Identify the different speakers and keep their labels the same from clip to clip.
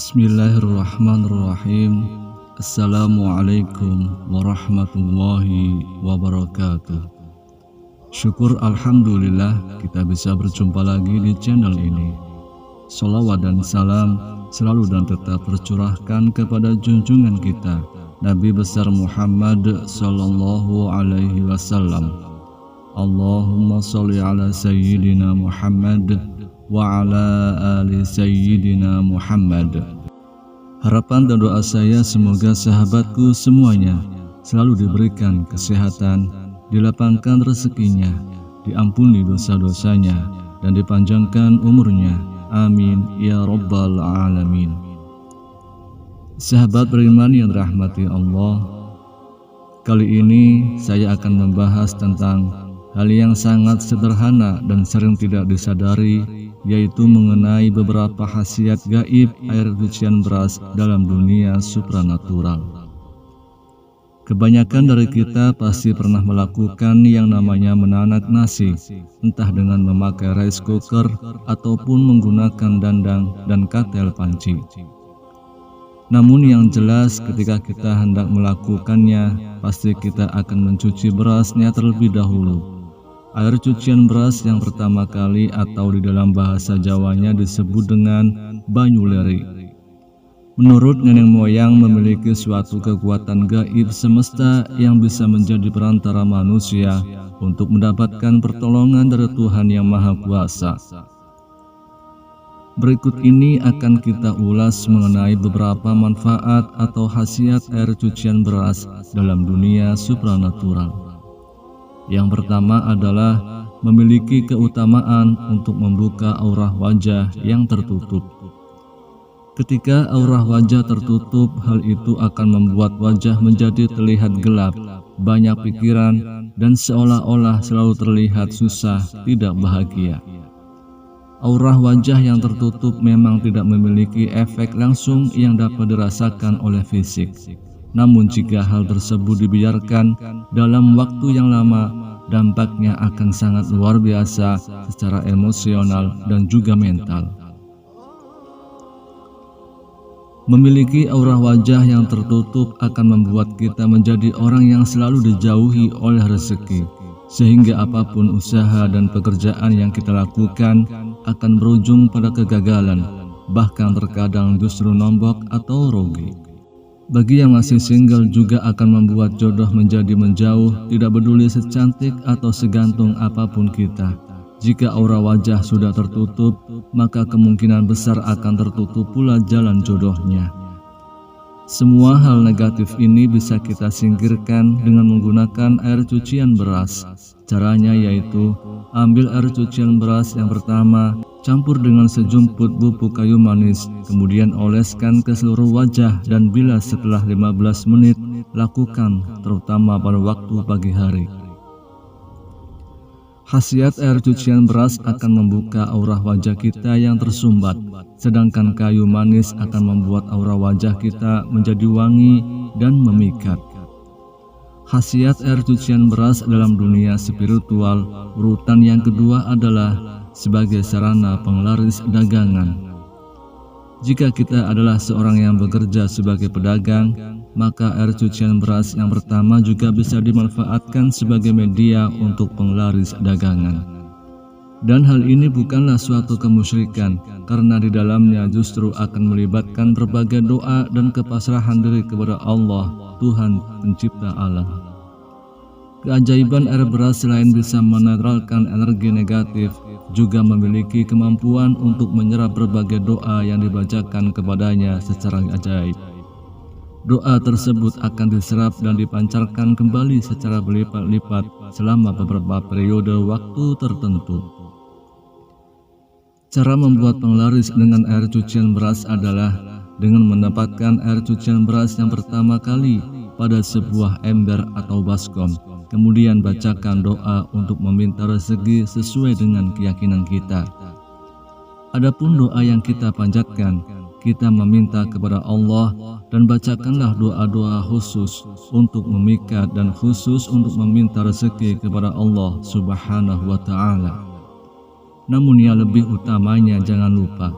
Speaker 1: Bismillahirrahmanirrahim. Assalamualaikum warahmatullahi wabarakatuh. Syukur alhamdulillah kita bisa berjumpa lagi di channel ini. Sholawat dan salam selalu dan tetap tercurahkan kepada junjungan kita Nabi besar Muhammad sallallahu alaihi wasallam. Allahumma sholli ala sayyidina Muhammad wa ala ali sayyidina Muhammad. Harapan dan doa saya semoga sahabatku semuanya selalu diberikan kesehatan, dilapangkan rezekinya, diampuni dosa-dosanya, dan dipanjangkan umurnya. Amin ya rabbal alamin. Sahabat beriman yang dirahmati Allah, kali ini saya akan membahas tentang hal yang sangat sederhana dan sering tidak disadari, yaitu mengenai beberapa khasiat gaib air cucian beras dalam dunia supranatural. Kebanyakan dari kita pasti pernah melakukan yang namanya menanak nasi, entah dengan memakai rice cooker ataupun menggunakan dandang dan katel panci. Namun yang jelas ketika kita hendak melakukannya, pasti kita akan mencuci berasnya terlebih dahulu. Air cucian beras yang pertama kali atau di dalam bahasa Jawanya disebut dengan banyu leri. Menurut nenek moyang memiliki suatu kekuatan gaib semesta yang bisa menjadi perantara manusia untuk mendapatkan pertolongan dari Tuhan Yang Maha Kuasa. Berikut ini akan kita ulas mengenai beberapa manfaat atau khasiat air cucian beras dalam dunia supranatural. Yang pertama adalah memiliki keutamaan untuk membuka aurah wajah yang tertutup. Ketika aurah wajah tertutup, hal itu akan membuat wajah menjadi terlihat gelap, banyak pikiran, dan seolah-olah selalu terlihat susah, tidak bahagia. Aurah wajah yang tertutup memang tidak memiliki efek langsung yang dapat dirasakan oleh fisik. Namun jika hal tersebut dibiarkan dalam waktu yang lama, dampaknya akan sangat luar biasa secara emosional dan juga mental. Memiliki aurah wajah yang tertutup akan membuat kita menjadi orang yang selalu dijauhi oleh rezeki, sehingga apapun usaha dan pekerjaan yang kita lakukan akan berujung pada kegagalan, bahkan terkadang justru nombok atau rugi. Bagi yang masih single juga akan membuat jodoh menjadi menjauh, tidak peduli secantik atau segantung apapun kita. Jika aura wajah sudah tertutup, maka kemungkinan besar akan tertutup pula jalan jodohnya. Semua hal negatif ini bisa kita singkirkan dengan menggunakan air cucian beras. Caranya yaitu, ambil air cucian beras yang pertama, campur dengan sejumput bubuk kayu manis, kemudian oleskan ke seluruh wajah, dan bila setelah 15 menit, lakukan terutama pada waktu pagi hari. Khasiat air cucian beras akan membuka aurah wajah kita yang tersumbat, sedangkan kayu manis akan membuat aurah wajah kita menjadi wangi dan memikat. Khasiat air cucian beras dalam dunia spiritual, urutan yang kedua adalah sebagai sarana penglaris dagangan. Jika kita adalah seorang yang bekerja sebagai pedagang, maka air cucian beras yang pertama juga bisa dimanfaatkan sebagai media untuk penglaris dagangan. Dan hal ini bukanlah suatu kemusyrikan, karena di dalamnya justru akan melibatkan berbagai doa dan kepasrahan diri kepada Allah, Tuhan pencipta alam. Keajaiban air beras selain bisa menetralkan energi negatif, juga memiliki kemampuan untuk menyerap berbagai doa yang dibacakan kepadanya secara ajaib. Doa tersebut akan diserap dan dipancarkan kembali secara berlipat-lipat selama beberapa periode waktu tertentu. Cara membuat penglaris dengan air cucian beras adalah dengan menempatkan air cucian beras yang pertama kali pada sebuah ember atau baskom. Kemudian bacakan doa untuk meminta rezeki sesuai dengan keyakinan kita. Adapun doa yang kita panjatkan, kita meminta kepada Allah dan bacakanlah doa-doa khusus untuk memikat dan khusus untuk meminta rezeki kepada Allah Subhanahu wa Ta'ala. Namun yang lebih utamanya, jangan lupa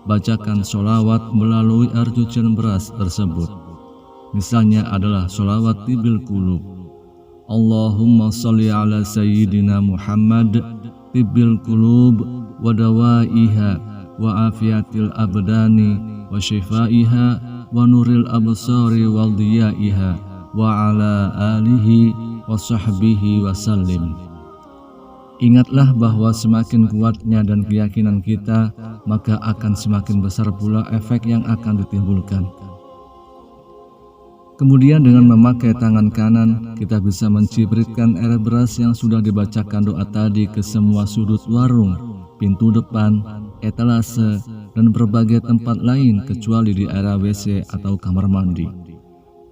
Speaker 1: bacakan sholawat melalui air cucian beras tersebut. Misalnya adalah sholawat tibil qulub. Allahumma sholli ala sayyidina Muhammad tibil qulub wa dawaiha wa afiatil abdani wa shifaiha wa nuril absari wal diyaiha wa ala alihi wa sahbihi wa sallim. Ingatlah bahwa semakin kuatnya dan keyakinan kita, maka akan semakin besar pula efek yang akan ditimbulkan. Kemudian dengan memakai tangan kanan, kita bisa mencibritkan air beras yang sudah dibacakan doa tadi ke semua sudut warung, pintu depan, etalase, dan berbagai tempat lain kecuali di area WC atau kamar mandi.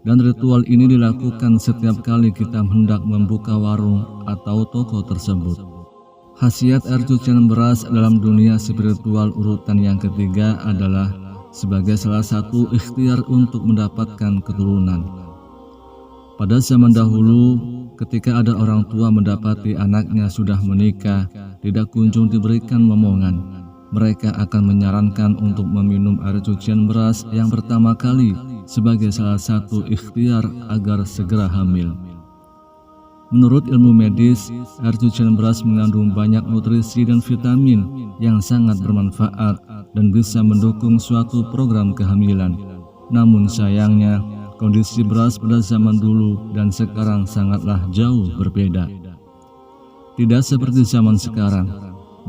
Speaker 1: Dan ritual ini dilakukan setiap kali kita hendak membuka warung atau toko tersebut. Khasiat air cucian beras dalam dunia spiritual urutan yang ketiga adalah sebagai salah satu ikhtiar untuk mendapatkan keturunan. Pada zaman dahulu, ketika ada orang tua mendapati anaknya sudah menikah, tidak kunjung diberikan momongan, mereka akan menyarankan untuk meminum air cucian beras yang pertama kali sebagai salah satu ikhtiar agar segera hamil. Menurut ilmu medis, air cucian beras mengandung banyak nutrisi dan vitamin yang sangat bermanfaat dan bisa mendukung suatu program kehamilan. Namun sayangnya, kondisi beras pada zaman dulu dan sekarang sangatlah jauh berbeda. Tidak seperti zaman sekarang,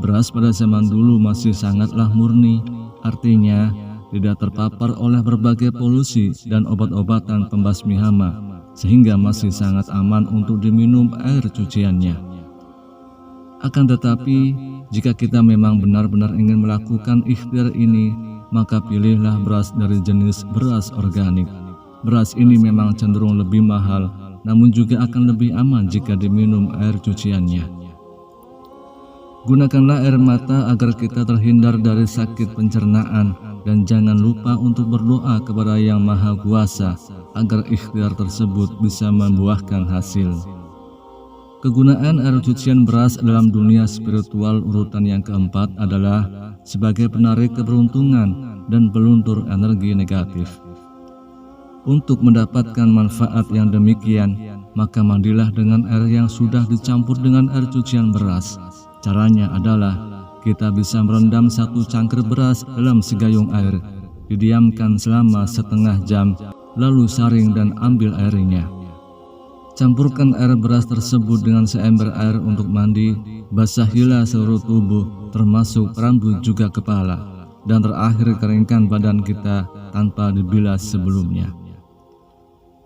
Speaker 1: beras pada zaman dulu masih sangatlah murni, artinya tidak terpapar oleh berbagai polusi dan obat-obatan pembasmi hama, sehingga masih sangat aman untuk diminum air cuciannya. Akan tetapi, jika kita memang benar-benar ingin melakukan ikhtiar ini, maka pilihlah beras dari jenis beras organik. Beras ini memang cenderung lebih mahal, namun juga akan lebih aman jika diminum air cuciannya. Gunakanlah air mata agar kita terhindar dari sakit pencernaan, dan jangan lupa untuk berdoa kepada Yang Maha Kuasa agar ikhtiar tersebut bisa membuahkan hasil. Kegunaan air cucian beras dalam dunia spiritual urutan yang keempat adalah sebagai penarik keberuntungan dan peluntur energi negatif. Untuk mendapatkan manfaat yang demikian, maka mandilah dengan air yang sudah dicampur dengan air cucian beras. Caranya adalah kita bisa merendam 1 cangkir beras dalam segayung air, didiamkan selama setengah jam, lalu saring dan ambil airnya. Campurkan air beras tersebut dengan seember air untuk mandi, basahilah seluruh tubuh, termasuk rambut juga kepala, dan terakhir keringkan badan kita tanpa dibilas sebelumnya.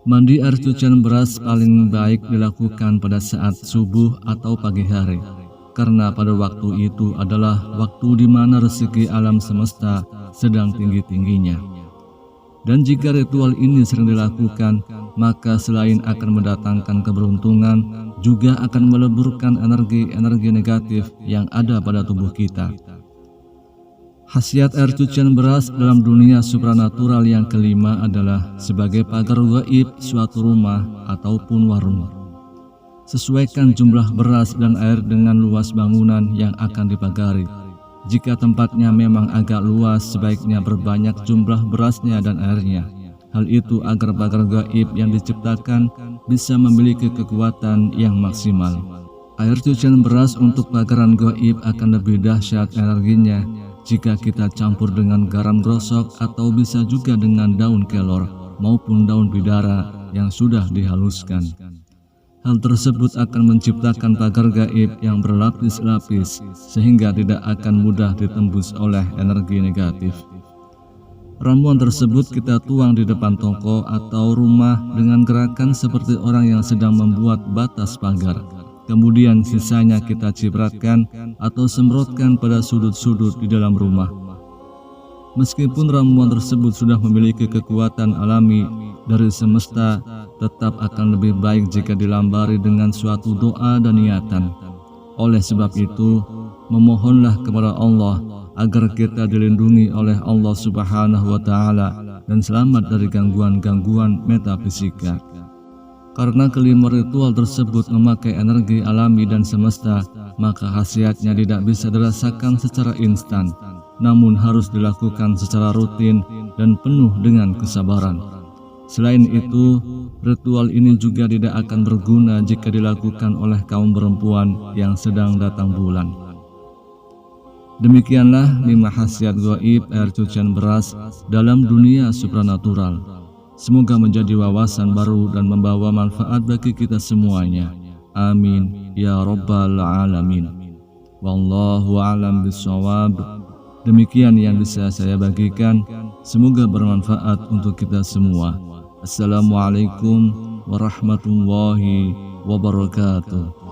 Speaker 1: Mandi air cucian beras paling baik dilakukan pada saat subuh atau pagi hari, karena pada waktu itu adalah waktu di mana rezeki alam semesta sedang tinggi-tingginya. Dan jika ritual ini sering dilakukan, maka selain akan mendatangkan keberuntungan, juga akan meleburkan energi-energi negatif yang ada pada tubuh kita. Khasiat air cucian beras dalam dunia supranatural yang kelima adalah sebagai pagar gaib suatu rumah ataupun warung. Sesuaikan jumlah beras dan air dengan luas bangunan yang akan dipagari. Jika tempatnya memang agak luas, sebaiknya berbanyak jumlah berasnya dan airnya. Hal itu agar pagar gaib yang diciptakan bisa memiliki kekuatan yang maksimal. Air cucian beras untuk pagaran gaib akan lebih dahsyat energinya jika kita campur dengan garam grosok atau bisa juga dengan daun kelor maupun daun bidara yang sudah dihaluskan. Hal tersebut akan menciptakan pagar gaib yang berlapis-lapis sehingga tidak akan mudah ditembus oleh energi negatif. Ramuan tersebut kita tuang di depan toko atau rumah dengan gerakan seperti orang yang sedang membuat batas pagar. Kemudian sisanya kita cipratkan atau semprotkan pada sudut-sudut di dalam rumah. Meskipun ramuan tersebut sudah memiliki kekuatan alami dari semesta, tetap akan lebih baik jika dilambari dengan suatu doa dan niatan. Oleh sebab itu, memohonlah kepada Allah agar kita dilindungi oleh Allah Subhanahu wa Ta'ala dan selamat dari gangguan-gangguan metafisika. Karena kelima ritual tersebut memakai energi alami dan semesta, maka khasiatnya tidak bisa dirasakan secara instan. namun harus dilakukan secara rutin dan penuh dengan kesabaran. Selain itu, ritual ini juga tidak akan berguna jika dilakukan oleh kaum perempuan yang sedang datang bulan. Demikianlah 5 khasiat gaib air cucian beras dalam dunia supranatural. Semoga menjadi wawasan baru dan membawa manfaat bagi kita semuanya. Amin ya rabbal alamin. Wallahu a'lam bishawab. Demikian yang bisa saya bagikan. Semoga bermanfaat untuk kita semua. Assalamualaikum warahmatullahi wabarakatuh.